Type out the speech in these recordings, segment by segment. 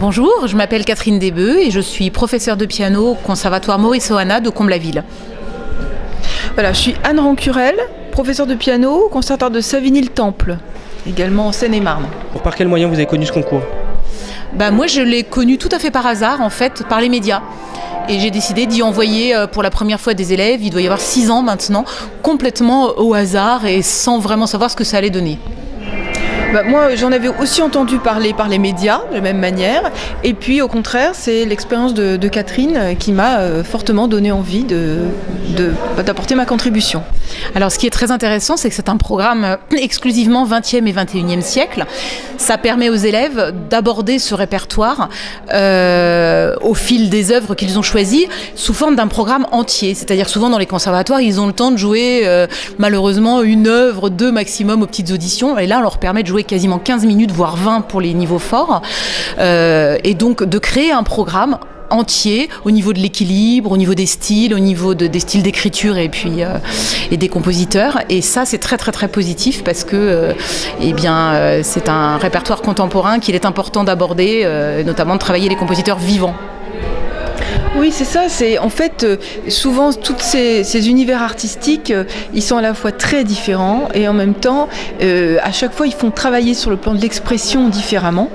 Bonjour, je m'appelle Catherine Desbœufs et je suis professeure de piano au Conservatoire Maurice Ohana de Comble-la-Ville. Voilà, je suis Anne Rancurel, professeure de piano au Conservatoire de Savigny-le-Temple, également en Seine-et-Marne. Par quel moyen vous avez connu ce concours ? Moi je l'ai connu tout à fait par hasard, en fait, par les médias. Et j'ai décidé d'y envoyer pour la première fois des élèves, il doit y avoir 6 ans maintenant, complètement au hasard et sans vraiment savoir ce que ça allait donner. Moi, j'en avais aussi entendu parler par les médias, de la même manière. Et puis, au contraire, c'est l'expérience de Catherine qui m'a fortement donné envie d'apporter ma contribution. Alors, ce qui est très intéressant, c'est que c'est un programme exclusivement 20e et 21e siècle. Ça permet aux élèves d'aborder ce répertoire au fil des œuvres qu'ils ont choisies sous forme d'un programme entier. C'est-à-dire souvent dans les conservatoires, ils ont le temps de jouer malheureusement une œuvre, 2 maximum aux petites auditions. Et là, on leur permet de jouer quasiment 15 minutes, voire 20 pour les niveaux forts. Et donc de créer un programme entier au niveau de l'équilibre, au niveau des styles, au niveau des styles d'écriture et puis et des compositeurs. Et ça, c'est très très très positif parce que c'est un répertoire contemporain qu'il est important d'aborder, notamment de travailler les compositeurs vivants. Oui, c'est ça. C'est en fait souvent tous ces univers artistiques, ils sont à la fois très différents et en même temps, à chaque fois, ils font travailler sur le plan de l'expression différemment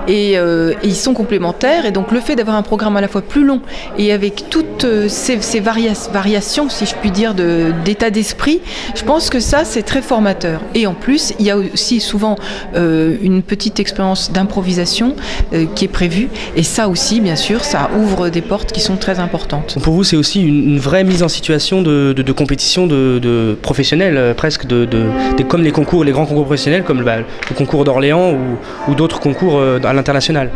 et ils sont complémentaires. Et donc, le fait d'avoir un programme à la fois plus long et avec toutes ces variations, si je puis dire, d'état d'esprit, je pense que ça, c'est très formateur. Et en plus, il y a aussi souvent une petite expérience d'improvisation qui est prévue. Et ça aussi, bien sûr, ça ouvre des portes qui sont très importantes. Pour vous, c'est aussi une vraie mise en situation de compétition de professionnels, presque comme les concours, les grands concours professionnels, comme le concours d'Orléans ou d'autres concours à l'international.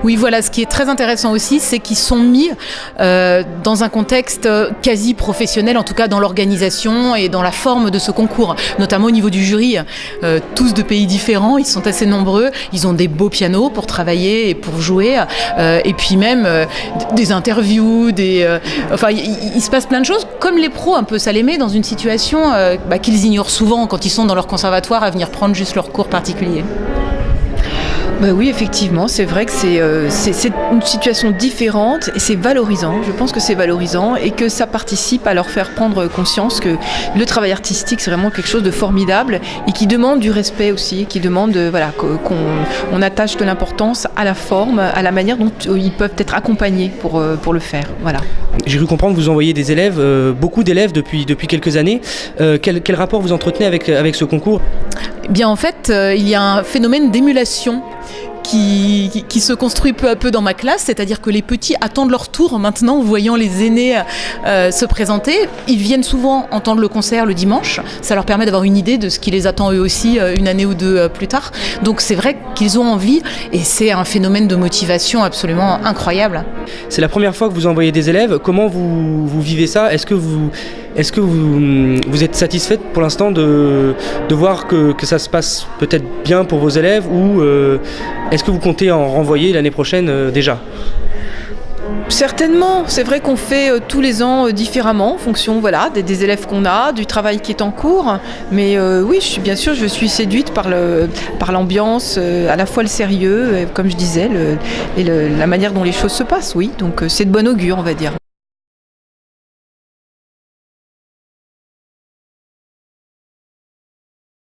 Oui, voilà, ce qui est très intéressant aussi, c'est qu'ils sont mis dans un contexte quasi professionnel, en tout cas dans l'organisation et dans la forme de ce concours, notamment au niveau du jury. Tous de pays différents, ils sont assez nombreux, ils ont des beaux pianos pour travailler et pour jouer, et puis même des interviews, il se passe plein de choses, comme les pros un peu, ça les met dans une situation qu'ils ignorent souvent quand ils sont dans leur conservatoire à venir prendre juste leur cours particulier. Oui, effectivement, c'est vrai que c'est une situation différente et c'est valorisant. Je pense que c'est valorisant et que ça participe à leur faire prendre conscience que le travail artistique, c'est vraiment quelque chose de formidable et qui demande du respect aussi, qui demande qu'on attache de l'importance à la forme, à la manière dont ils peuvent être accompagnés pour le faire. Voilà. J'ai cru comprendre que vous envoyez des élèves, beaucoup d'élèves depuis quelques années. Quel rapport vous entretenez avec ce concours ? Bien, en fait, il y a un phénomène d'émulation qui se construit peu à peu dans ma classe, c'est-à-dire que les petits attendent leur tour maintenant, voyant les aînés se présenter. Ils viennent souvent entendre le concert le dimanche, ça leur permet d'avoir une idée de ce qui les attend eux aussi une année ou deux plus tard. Donc c'est vrai qu'ils ont envie et c'est un phénomène de motivation absolument incroyable. C'est la première fois que vous envoyez des élèves, comment vous vivez ça ? Est-ce que vous êtes satisfaite pour l'instant de voir que ça se passe peut-être bien pour vos élèves ou est-ce que vous comptez en renvoyer l'année prochaine déjà ? Certainement, c'est vrai qu'on fait tous les ans différemment en fonction des élèves qu'on a, du travail qui est en cours. Mais oui, je suis séduite par l'ambiance, à la fois le sérieux, comme je disais, et la manière dont les choses se passent. Oui, donc c'est de bon augure, on va dire.